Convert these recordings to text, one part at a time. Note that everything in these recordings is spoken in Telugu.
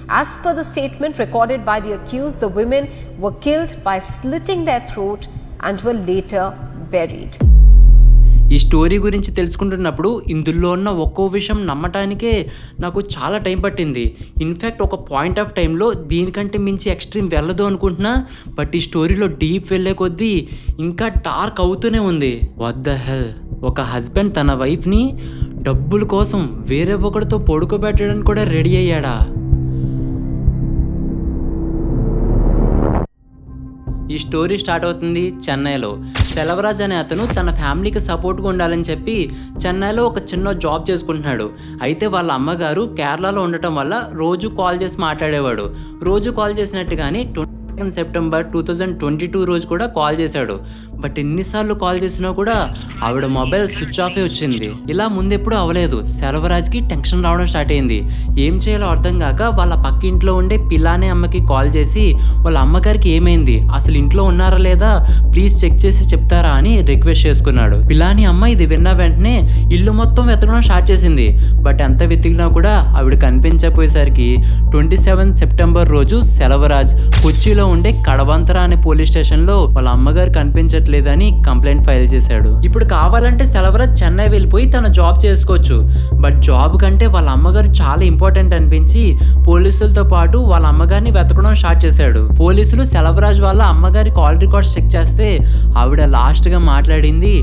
As per the statement recorded by the accused, the women were killed by slitting their throat and were later buried. ఈ స్టోరీ గురించి తెలుసుకుంటున్నప్పుడు ఇందులో ఉన్న ఒక్కో విషయం నమ్మటానికే నాకు చాలా టైం పట్టింది. ఇన్ఫ్యాక్ట్ ఒక పాయింట్ ఆఫ్ టైంలో దీనికంటే మించి ఎక్స్ట్రీమ్ వెళ్ళదు అనుకుంటున్నా, బట్ ఈ స్టోరీలో డీప్ వెళ్ళే కొద్దీ ఇంకా డార్క్ అవుతూనే ఉంది. వాట్ ద హెల్, ఒక హస్బెండ్ తన వైఫ్ని డబ్బుల కోసం వేరే ఒకరితో పడుకోబెట్టడానికి కూడా రెడీ అయ్యాడా? ఈ స్టోరీ స్టార్ట్ అవుతుంది చెన్నైలో. సెల్వరాజ్ అనే అతను తన ఫ్యామిలీకి సపోర్ట్గా ఉండాలని చెప్పి చెన్నైలో ఒక చిన్న జాబ్ చేసుకుంటున్నాడు. అయితే వాళ్ళ అమ్మగారు కేరళలో ఉండటం వల్ల రోజు కాల్ చేసి మాట్లాడేవాడు. రోజు కాల్ చేసినట్టుగానే సెప్టెంబర్ 2022 రోజు కూడా కాల్ చేశాడు. బట్ ఎన్నిసార్లు కాల్ చేసినా కూడా ఆవిడ మొబైల్ స్విచ్ ఆఫే వచ్చింది. ఇలా ముందెప్పుడు అవ్వలేదు. సెల్వరాజ్కి టెన్షన్ రావడం స్టార్ట్ అయింది. ఏం చేయాలో అర్థం కాక వాళ్ళ పక్క ఇంట్లో ఉండే పిల్లానే అమ్మకి కాల్ చేసి వాళ్ళ అమ్మగారికి ఏమైంది, అసలు ఇంట్లో ఉన్నారా లేదా, ప్లీజ్ చెక్ చేసి చెప్తారా అని రిక్వెస్ట్ చేసుకున్నాడు. పిల్లాని అమ్మ ఇది విన్న వెంటనే ఇల్లు మొత్తం వెతకడం స్టార్ట్ చేసింది. బట్ ఎంత వెతికినా కూడా ఆవిడ కనిపించకపోయేసరికి 27 సెప్టెంబర్ రోజు సెల్వరాజ్ కొచ్చిలో ఉండే కడవంతర అనే పోలీస్ స్టేషన్ లో వాళ్ళ అమ్మగారు కనిపించట్లేదని కంప్లైంట్ ఫైల్ చేశాడు. ఇప్పుడు కావాలంటే సెల్వరాజ్ చెన్నై వెళ్ళిపోయి తన జాబ్ చేసుకోవచ్చు. బట్ జాబ్ కంటే వాళ్ళ అమ్మగారు చాలా ఇంపార్టెంట్ అనిపించి పోలీసులతో పాటు వాళ్ళ అమ్మగారిని వెతకడం స్టార్ట్ చేశాడు. పోలీసులు సెల్వరాజ్ వాళ్ళ అమ్మగారి కాల్ రికార్డ్స్ చెక్ చేస్తే ఆవిడ లాస్ట్ గా మాట్లాడింది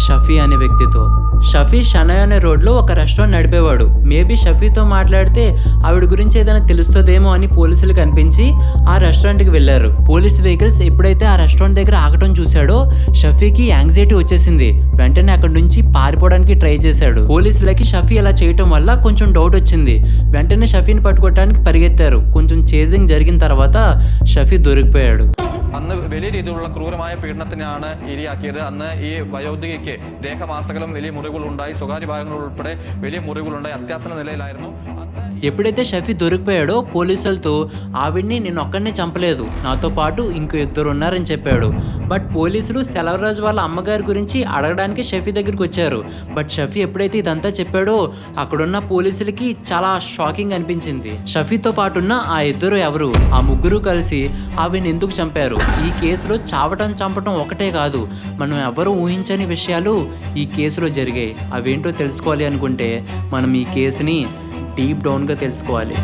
షఫీ అనే వ్యక్తితో. షఫీ షనయ్ అనే రోడ్లో ఒక రెస్టారెంట్ నడిపేవాడు. మేబీ షఫీతో మాట్లాడితే ఆవిడ గురించి ఏదైనా తెలుస్తుందేమో అని పోలీసులకు అనిపించి ఆ రెస్టారెంట్కి వెళ్ళారు. పోలీస్ వెహికల్స్ ఎప్పుడైతే ఆ రెస్టారెంట్ దగ్గర ఆగటం చూశాడో షఫీకి యాంగ్జైటీ వచ్చేసింది. వెంటనే అక్కడి నుంచి పారిపోవడానికి ట్రై చేశాడు. పోలీసులకి షఫీ అలా చేయటం వల్ల కొంచెం డౌట్ వచ్చింది. వెంటనే షఫీని పట్టుకోవడానికి పరిగెత్తారు. కొంచెం చేజింగ్ జరిగిన తర్వాత షఫీ దొరికిపోయాడు. അന്ന് വലിയ രീതിയിലുള്ള ക്രൂരമായ പീഡനത്തിനാണ് ഇരയാക്കിയത്. അന്ന് ഈ വയോധികയ്ക്ക് ദേഹമാസകലം വലിയ മുറിവുകളുണ്ടായി, സ്വകാര്യ ഭാഗങ്ങൾ ഉൾപ്പെടെ വലിയ മുറിവുകളുണ്ടായി, അത്യാസന്ന നിലയിലായിരുന്നു. ఎప్పుడైతే షఫీ దొరికిపోయాడో పోలీసులతో ఆవిడ్ని నేను ఒక్కడినే చంపలేదు, నాతో పాటు ఇంకో 2 ఉన్నారని చెప్పాడు. బట్ పోలీసులు సెల్వరాజ్ వాళ్ళ అమ్మగారి గురించి అడగడానికి షఫీ దగ్గరికి వచ్చారు. బట్ షఫీ ఎప్పుడైతే ఇదంతా చెప్పాడో అక్కడున్న పోలీసులకి చాలా షాకింగ్ అనిపించింది. షఫీతో పాటున్న ఆ 2 ఎవరు, ఆ 3 కలిసి ఆవిడ్ని ఎందుకు చంపారు? ఈ కేసులో చంపటం ఒకటే కాదు, మనం ఎవరు ఊహించని విషయాలు ఈ కేసులో జరిగాయి. అవేంటో తెలుసుకోవాలి అనుకుంటే మనం ఈ కేసుని డీప్ డౌన్గా తెలుసుకోవాలి.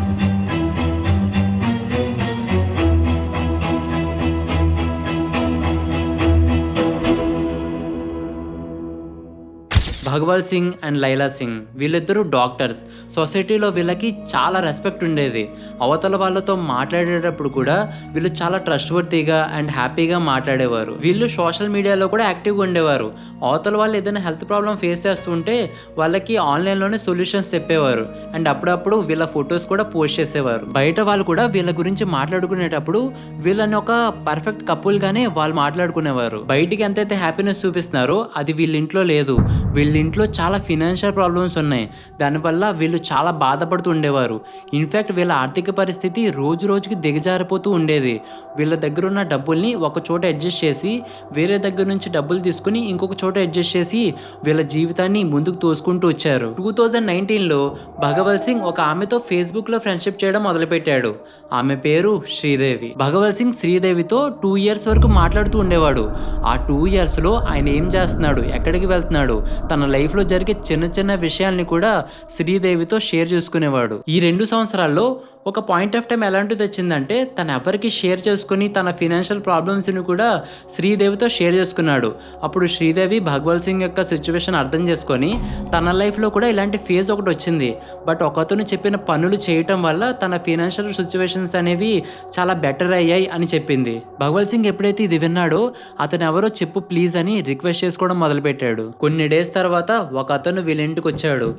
భగవాల్ సింగ్ అండ్ లైలా సింగ్ వీళ్ళిద్దరూ డాక్టర్స్. సొసైటీలో వీళ్ళకి చాలా రెస్పెక్ట్ ఉండేది. అవతల వాళ్ళతో మాట్లాడేటప్పుడు కూడా వీళ్ళు చాలా ట్రస్ట్వర్తీగా అండ్ హ్యాపీగా మాట్లాడేవారు. వీళ్ళు సోషల్ మీడియాలో కూడా యాక్టివ్గా ఉండేవారు. అవతల వాళ్ళు ఏదైనా హెల్త్ ప్రాబ్లం ఫేస్ చేస్తుంటే వాళ్ళకి ఆన్లైన్లోనే సొల్యూషన్స్ చెప్పేవారు. అండ్ అప్పుడప్పుడు వీళ్ళ ఫొటోస్ కూడా పోస్ట్ చేసేవారు. బయట వాళ్ళు కూడా వీళ్ళ గురించి మాట్లాడుకునేటప్పుడు వీళ్ళని ఒక పర్ఫెక్ట్ కపుల్గానే వాళ్ళు మాట్లాడుకునేవారు. బయటికి ఎంతైతే హ్యాపీనెస్ చూపిస్తున్నారో అది వీళ్ళ ఇంట్లో లేదు. వీళ్ళ ఇంట్లో చాలా ఫినాన్షియల్ ప్రాబ్లమ్స్ ఉన్నాయి. దానివల్ల వీళ్ళు చాలా బాధపడుతూ ఉండేవారు. ఇన్ఫ్యాక్ట్ వీళ్ళ ఆర్థిక పరిస్థితి రోజు రోజుకి దిగజారిపోతూ ఉండేది. వీళ్ళ దగ్గర ఉన్న డబ్బుల్ని ఒక చోట అడ్జస్ట్ చేసి వేరే దగ్గర నుంచి డబ్బులు తీసుకుని ఇంకొక చోట అడ్జస్ట్ చేసి వీళ్ళ జీవితాన్ని ముందుకు తోసుకుంటూ వచ్చారు. 2019లో భగవల్ సింగ్ ఒక ఆమెతో ఫేస్బుక్లో ఫ్రెండ్షిప్ చేయడం మొదలుపెట్టాడు. ఆమె పేరు శ్రీదేవి. భగవల్ సింగ్ శ్రీదేవితో 2 years వరకు మాట్లాడుతూ ఉండేవాడు. ఆ 2 yearsలో ఆయన ఏం చేస్తున్నాడు, ఎక్కడికి వెళ్తున్నాడు, తన లైఫ్లో జరిగే చిన్న చిన్న విషయాల్ని కూడా శ్రీదేవితో షేర్ చేసుకునేవాడు. ఈ 2 సంవత్సరాల్లో ఒక పాయింట్ ఆఫ్ టైం ఎలాంటిది వచ్చిందంటే తను ఎవరికి షేర్ చేసుకుని తన ఫినాన్షియల్ ప్రాబ్లమ్స్ని కూడా శ్రీదేవితో షేర్ చేసుకున్నాడు. అప్పుడు శ్రీదేవి భగవల్ సింగ్ యొక్క సిచ్యువేషన్ అర్థం చేసుకొని తన లైఫ్లో కూడా ఇలాంటి ఫేజ్ ఒకటి వచ్చింది. బట్ ఒకతను చెప్పిన పనులు చేయటం వల్ల తన ఫినాన్షియల్ సిచ్యువేషన్స్ అనేవి చాలా బెటర్ అయ్యాయి అని చెప్పింది. భగవల్ సింగ్ ఎప్పుడైతే ఇది విన్నాడో అతను ఎవరో చెప్పు ప్లీజ్ అని రిక్వెస్ట్ చేసుకోవడం మొదలుపెట్టాడు. కొన్ని డేస్ తర్వాత ఒక అతను వీళ్ళ ఇంటికి వచ్చాడు.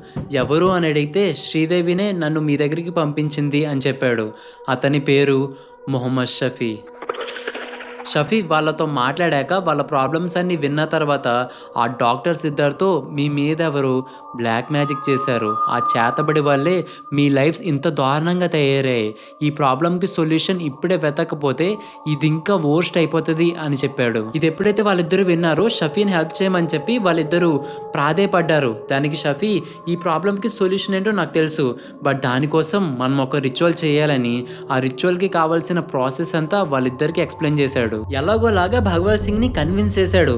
ఎవరు అని అడిగితే శ్రీదేవినే నన్ను మీ దగ్గరికి పంపించింది అని చెప్పాడు. అతని పేరు మొహమ్మద్ షఫీ. షఫీ వాళ్ళతో మాట్లాడాక వాళ్ళ ప్రాబ్లమ్స్ అన్ని విన్న తర్వాత ఆ డాక్టర్స్ ఇద్దరితో మీ మీద ఎవరు బ్లాక్ మ్యాజిక్ చేశారు, ఆ చేతబడి వల్లే మీ లైఫ్స్ ఇంత దారుణంగా తయారయ్యాయి, ఈ ప్రాబ్లంకి సొల్యూషన్ ఇప్పుడే వెతకపోతే ఇది ఇంకా వర్స్ట్ అయిపోతుంది అని చెప్పాడు. ఇది ఎప్పుడైతే వాళ్ళిద్దరూ విన్నారో షఫీని హెల్ప్ చేయమని చెప్పి వాళ్ళిద్దరూ ప్రాధేయపడ్డారు. దానికి షఫీ ఈ ప్రాబ్లంకి సొల్యూషన్ ఏంటో నాకు తెలుసు, బట్ దానికోసం మనం ఒక రిచువల్ చేయాలని ఆ రిచువల్కి కావాల్సిన ప్రాసెస్ అంతా వాళ్ళిద్దరికి ఎక్స్ప్లెయిన్ చేశాడు. ఎలాగోలాగా భగవల్ సింగ్ని కన్విన్స్ చేశాడు.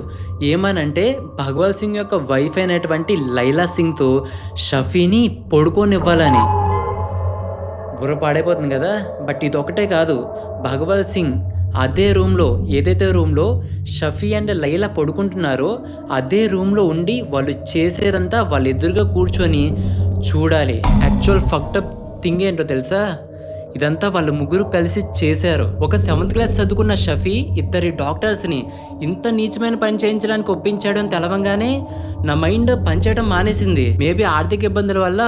ఏమనంటే భగవల్ సింగ్ యొక్క వైఫ్ అయినటువంటి లైలా సింగ్తో షఫీని పడుకోనివ్వాలని. బుర్ర పాడైపోతుంది కదా. బట్ ఇది ఒకటే కాదు, భగవల్ సింగ్ అదే రూమ్లో, ఏదైతే రూమ్లో షఫీ అండ్ లైలా పడుకుంటున్నారో అదే రూమ్లో ఉండి వాళ్ళు చేసేదంతా వాళ్ళెదురుగా కూర్చొని చూడాలి. యాక్చువల్ ఫక్టప్ థింగ్ ఏంటో తెలుసా, ఇదంతా వాళ్ళు ముగ్గురు కలిసి చేశారు. ఒక 7th క్లాస్ చదువుకున్న షఫీ ఇద్దరి డాక్టర్స్ని ఇంత నీచమైన పని చేయించడానికి ఒప్పించాడు అని తెలవంగానే నా మైండ్ పనిచేయడం మానేసింది. మేబీ ఆర్థిక ఇబ్బందుల వల్ల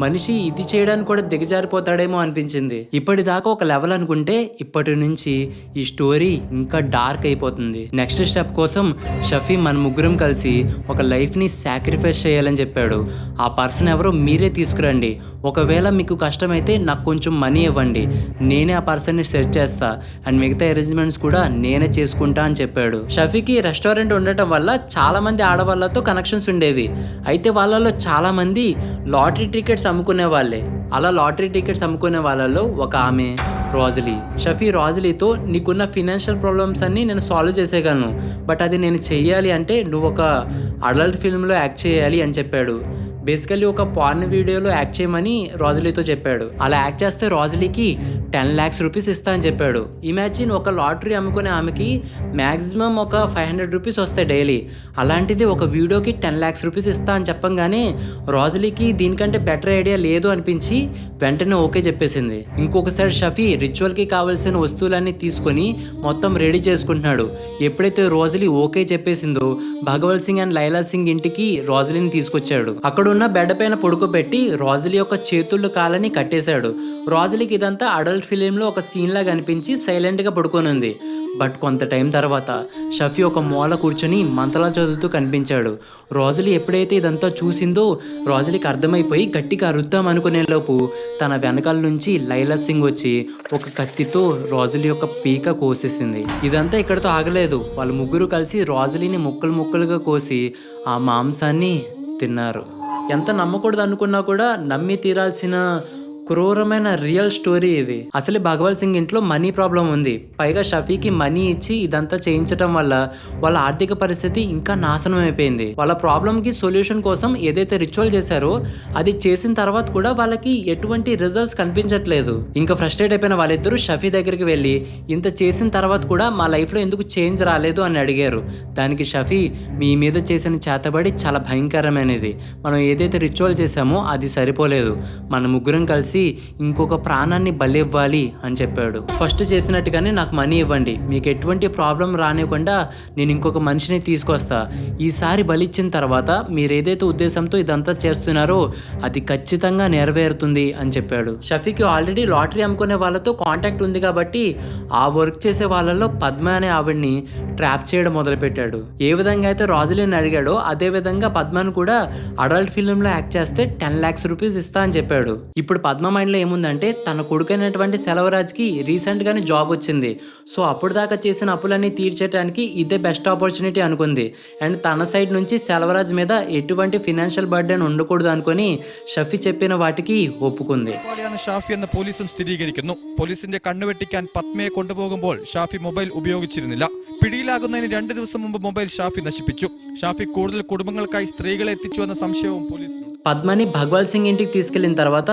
మనిషి ఇది చేయడానికి కూడా దిగజారిపోతాడేమో అనిపించింది. ఇప్పటిదాకా ఒక లెవెల్ అనుకుంటే ఇప్పటి నుంచి ఈ స్టోరీ ఇంకా డార్క్ అయిపోతుంది. నెక్స్ట్ స్టెప్ కోసం షఫీ మన ముగ్గురం కలిసి ఒక లైఫ్ని సాక్రిఫైస్ చేయాలని చెప్పాడు. ఆ పర్సన్ ఎవరో మీరే తీసుకురండి, ఒకవేళ మీకు కష్టమైతే నాకు కొంచెం మనీ ఇవ్వండి, నేనే ఆ పర్సన్ని సెర్చ్ చేస్తా అండ్ మిగతా అరేంజ్మెంట్స్ కూడా నేనే చేసుకుంటా అని చెప్పాడు. షఫీకి రెస్టారెంట్ ఉండటం వల్ల చాలా మంది ఆడవాళ్ళతో కనెక్షన్స్ ఉండేవి. అయితే వాళ్ళలో చాలా మంది లాటరీ టికెట్స్ అమ్ముకునే వాళ్ళే. అలా లాటరీ టికెట్స్ అమ్ముకునే వాళ్ళలో ఒక ఆమె రోజలీ. షఫీ రోజలీతో నీకున్న ఫినాన్షియల్ ప్రాబ్లమ్స్ అన్నీ నేను సాల్వ్ చేసేయగలను, బట్ అది నేను చెయ్యాలి అంటే నువ్వు ఒక అడల్ట్ ఫిల్మ్లో యాక్ట్ చేయాలి అని చెప్పాడు. బేసికల్లీ ఒక పార్న్ వీడియోలో యాక్ట్ చేయమని రోజలీతో చెప్పాడు. అలా యాక్ట్ చేస్తే రోజలీకి 10 lakhs రూపీస్ ఇస్తా అని చెప్పాడు. ఇమాజిన్, ఒక లాటరీ అమ్ముకునే ఆమెకి మ్యాక్సిమం ఒక 500 రూపీస్ వస్తాయి డైలీ. అలాంటిది ఒక వీడియోకి 10 lakhs రూపీస్ ఇస్తా అని చెప్పంగానే రోజలీకి దీనికంటే బెటర్ ఐడియా లేదు అనిపించి వెంటనే ఓకే చెప్పేసింది. ఇంకొక సైడ్ షఫీ రిచువల్కి కావాల్సిన వస్తువులన్నీ తీసుకొని మొత్తం రెడీ చేసుకుంటున్నాడు. ఎప్పుడైతే రోజలీ ఓకే చెప్పేసిందో భగవల్ సింగ్ అండ్ లైలా సింగ్ ఇంటికి రోజలీని తీసుకొచ్చాడు. అక్కడ ఉన్న బెడ్ పైన పడుకోబెట్టి రోజలీ యొక్క చేతుళ్ళు కాలని కట్టేశాడు. రోజలీకి ఇదంతా అడల్ట్ ఫిలింలో ఒక సీన్ లాగా అనిపించి సైలెంట్గా పడుకొని ఉంది. బట్ కొంత టైం తర్వాత షఫీ ఒక మూల కూర్చొని మంత్రాలు చదువుతూ కనిపించాడు. రోజలీ ఎప్పుడైతే ఇదంతా చూసిందో రోజలీకి అర్థమైపోయి గట్టిగా అరుద్దాం అనుకునే లోపు తన వెనకాల నుంచి లైలా సింగ్ వచ్చి ఒక కత్తితో రోజలీ యొక్క పీక కోసేసింది. ఇదంతా ఇక్కడతో ఆగలేదు. వాళ్ళు ముగ్గురు కలిసి రోజలీని ముక్కలు ముక్కలుగా కోసి ఆ మాంసాన్ని తిన్నారు. ఎంత నమ్మకూడదు అనుకున్నా కూడా నమ్మి తీరాల్సిన క్రూరమైన రియల్ స్టోరీ ఇది. అసలు భగవల్ సింగ్ ఇంట్లో మనీ ప్రాబ్లం ఉంది. పైగా షఫీకి మనీ ఇచ్చి ఇదంతా చేయించడం వల్ల వాళ్ళ ఆర్థిక పరిస్థితి ఇంకా నాశనం అయిపోయింది. వాళ్ళ ప్రాబ్లంకి సొల్యూషన్ కోసం ఏదైతే రిచువల్ చేశారో అది చేసిన తర్వాత కూడా వాళ్ళకి ఎటువంటి రిజల్ట్స్ కనిపించట్లేదు. ఇంకా ఫ్రస్ట్రేట్ అయిపోయిన వాళ్ళిద్దరూ షఫీ దగ్గరికి వెళ్ళి ఇంత చేసిన తర్వాత కూడా మా లైఫ్లో ఎందుకు చేంజ్ రాలేదు అని అడిగారు. దానికి షఫీ, మీ మీద చేసిన చేతబడి చాలా భయంకరమైనది, మనం ఏదైతే రిచువల్ చేశామో అది సరిపోలేదు, మన ముగ్గురం కలిసి ఇంకొక ప్రాణాన్ని బలి ఇవ్వాలి అని చెప్పాడు. ఫస్ట్ చేసినట్టుగానే నాకు మనీ ఇవ్వండి, మీకు ఎటువంటి ప్రాబ్లం రానివ్వకుండా నేను ఇంకొక మనిషిని తీసుకొస్తా, ఈసారి బలిచ్చిన తర్వాత మీరు ఏదైతే ఉద్దేశంతో ఇదంతా చేస్తున్నారో అది ఖచ్చితంగా నెరవేరుతుంది అని చెప్పాడు. షఫీకి ఆల్రెడీ లాటరీ అమ్ముకునే వాళ్ళతో కాంటాక్ట్ ఉంది కాబట్టి ఆ వర్క్ చేసే వాళ్ళలో పద్మ అనే ఆవిడ్ని ట్రాప్ చేయడం మొదలుపెట్టాడు. ఏ విధంగా అయితే రోజలీని అడిగాడో అదే విధంగా పద్మను కూడా అడల్ట్ ఫిల్మ్లో యాక్ట్ చేస్తే 10 lakhs రూపీస్ ఇస్తా అని చెప్పాడు. ఇప్పుడు పద్మ మైండ్లో ఏముందంటే తన కొడుకైనటువంటి సెలవరాజ్కి రీసెంట్గానే జాబ్ వచ్చింది. సో అప్పుడు దాకా చేసిన అప్పులన్నీ తీర్చేయడానికి ఇదే బెస్ట్ ఆపర్చునిటీ అనుకుంది. అండ్ తన సైడ్ నుంచి సెలవరాజ్ మీద എటువంటి ഫിനാൻഷ്യൽ ബർഡൻ ఉండకూడదు అనుకొని ഷഫി చెప్పిన వాటికి ఒప్పుకుంది. ഷാഫി എന്ന പോലീസും സ്ഥിരീകരിക്കുന്നു. പോലീസിന്റെ കണ്ണുവെട്ടിക്കാൻ പത്മയെ കൊണ്ടുപോകുമ്പോൾ ഷാഫി മൊബൈൽ ഉപയോഗിച്ചിരുന്നില്ല. പിടിയിലാകുന്നതിന് 2 ദിവസം മുമ്പ് മൊബൈൽ ഷാഫി നശിപ്പിച്ചു. ഷാഫി കൂടുതൽ കുടുംബങ്ങൾക്കായി സ്ത്രീകളെ എത്തിച്ചു എന്ന സംശയവും പോലീസിനുണ്ട്. పద్మని భగవల్ సింగ్ ఇంటికి తీసుకెళ్లిన తర్వాత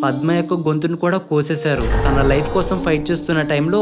పద్మ యొక్క గొంతును కూడా కోసేశారు. తన లైఫ్ కోసం ఫైట్ చేస్తున్న టైంలో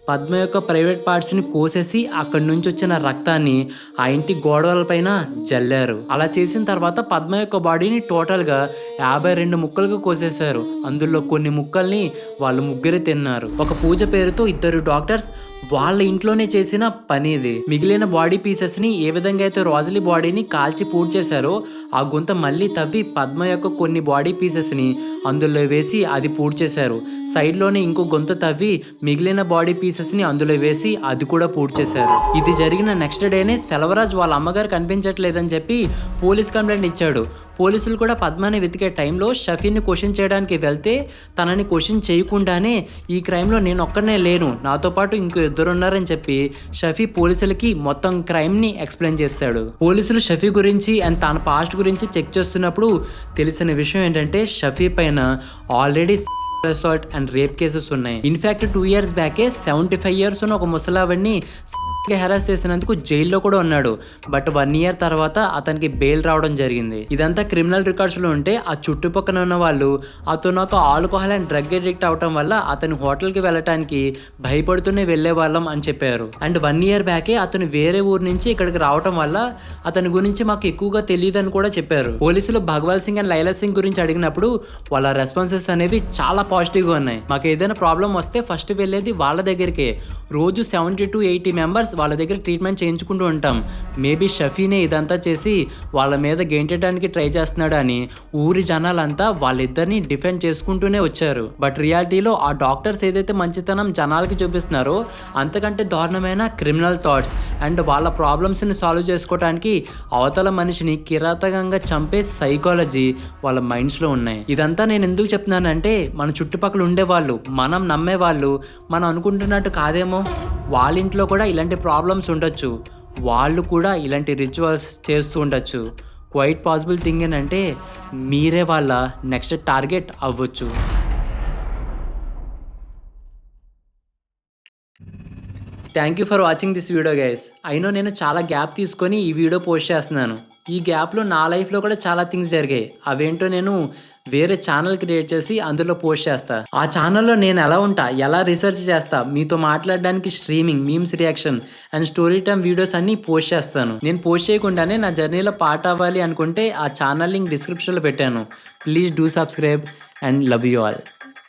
పద్మ యొక్క ప్రైవేట్ పార్ట్స్ని కోసేసి అక్కడి నుంచి వచ్చిన రక్తాన్ని ఆ ఇంటి గోడవల పైన జల్లారు. అలా చేసిన తర్వాత పద్మ యొక్క బాడీని టోటల్గా 52 ముక్కలుగా కోసేశారు. అందులో కొన్ని ముక్కల్ని వాళ్ళు ముగ్గురే తిన్నారు. ఒక పూజ పేరుతో 2 డాక్టర్స్ వాళ్ళ ఇంట్లోనే చేసిన పని ఇది. మిగిలిన బాడీ పీసెస్ని ఏ విధంగా అయితే రోజలీ బాడీని కాల్చి పూడ్ చేశారో ఆ గుంత మళ్ళీ తవ్వి పద్మ యొక్క కొన్ని బాడీ పీసెస్ని అందులో వేసి అది పూడ్చేశారు. సైడ్లోనే ఇంకో గొంతు తవ్వి మిగిలిన బాడీ పీసెస్ని అందులో వేసి అది కూడా పూడ్చేశారు. ఇది జరిగిన నెక్స్ట్ డేనే సెల్వరాజ్ వాళ్ళ అమ్మగారు కనిపించట్లేదని చెప్పి పోలీస్ కంప్లైంట్ ఇచ్చాడు. పోలీసులు కూడా పద్మని వెతికే టైంలో షఫీని క్వశ్చన్ చేయడానికి వెళ్తే తనని క్వశ్చన్ చేయకుండానే ఈ క్రైమ్లో నేను ఒక్కనే లేను, నాతో పాటు ఇంకో ఇద్దరు ఉన్నారని చెప్పి షఫీ పోలీసులకి మొత్తం క్రైమ్ని ఎక్స్ప్లెయిన్ చేస్తాడు. పోలీసులు షఫీ గురించి అండ్ తన పాస్ట్ గురించి చెక్ చేస్తున్నప్పుడు తెలిసిన విషయం ఏంటంటే షఫీ పైన already assault and rape cases ఉన్నాయి. ఇన్ఫాక్ట్ 2 years బ్యాకే 75 years ఉన్న ఒక ముసలావిడ్ని హెరాస్ చేసినందుకు జైల్లో కూడా ఉన్నాడు. బట్ 1 year తర్వాత అతనికి బెయిల్ రావడం జరిగింది. ఇదంతా క్రిమినల్ రికార్డ్స్లో ఉంటే ఆ చుట్టుపక్కల ఉన్న వాళ్ళు అతను ఒక ఆల్కహాల్ అండ్ డ్రగ్ అడిక్ట్ అవటం వల్ల అతను హోటల్కి వెళ్ళటానికి భయపడుతూనే వెళ్లే వాళ్ళం అని చెప్పారు. అండ్ 1 year బ్యాకే అతను వేరే ఊరు నుంచి ఇక్కడికి రావటం వల్ల అతని గురించి మాకు ఎక్కువగా తెలియదు అని కూడా చెప్పారు. పోలీసులు భగవాల్ సింగ్ అండ్ లైలా సింగ్ గురించి అడిగినప్పుడు వాళ్ళ రెస్పాన్సెస్ అనేవి చాలా పాజిటివ్గా ఉన్నాయి. మాకు ఏదైనా ప్రాబ్లం వస్తే ఫస్ట్ వెళ్ళేది వాళ్ళ దగ్గరికే. రోజు 70 to 80 members వాళ్ళ దగ్గర ట్రీట్మెంట్ చేయించుకుంటూ ఉంటాం. మేబీ షఫీనే ఇదంతా చేసి వాళ్ళ మీద గెంటడానికి ట్రై చేస్తున్నాడు అని ఊరి జనాలంతా వాళ్ళిద్దరిని డిఫెండ్ చేసుకుంటూనే వచ్చారు. బట్ రియాలిటీలో ఆ డాక్టర్స్ ఏదైతే మంచితనం జనాలకి చూపిస్తున్నారో అంతకంటే దారుణమైన క్రిమినల్ థాట్స్ అండ్ వాళ్ళ ప్రాబ్లమ్స్ని సాల్వ్ చేసుకోవడానికి అవతల మనిషిని కిరాతకంగా చంపే సైకాలజీ వాళ్ళ మైండ్స్లో ఉన్నాయి. ఇదంతా నేను ఎందుకు చెప్తున్నానంటే మన చుట్టుపక్కల ఉండేవాళ్ళు, మనం నమ్మేవాళ్ళు మనం అనుకుంటున్నట్టు కాదేమో, వాళ్ళ ఇంట్లో కూడా ఇలాంటి ప్రాబ్లమ్స్ ఉండొచ్చు, వాళ్ళు కూడా ఇలాంటి రిచువల్స్ చేస్తూ ఉండొచ్చు. క్వైట్ పాసిబుల్ థింగ్ ఏంటంటే మీరే వాళ్ళ నెక్స్ట్ టార్గెట్ అవ్వచ్చు. Thank you for watching this video guys. అయినో నేను చాలా గ్యాప్ తీసుకొని ఈ వీడియో పోస్ట్ చేస్తున్నాను. ఈ గ్యాప్లో నా లైఫ్లో కూడా చాలా థింగ్స్ జరిగాయి. అవేంటో నేను వేరే ఛానల్ క్రియేట్ చేసి అందులో పోస్ట్ చేస్తా. ఆ ఛానల్లో నేను ఎలా ఉంటా, ఎలా రీసెర్చ్ చేస్తా, మీతో మాట్లాడడానికి streaming, memes reaction and story time videos అన్నీ పోస్ట్ చేస్తాను. నేను పోస్ట్ చేయకుండానే నా జర్నీలో పార్ట్ అవ్వాలి అనుకుంటే ఆ ఛానల్ లింక్ డిస్క్రిప్షన్లో పెట్టాను. Please do subscribe and love you all.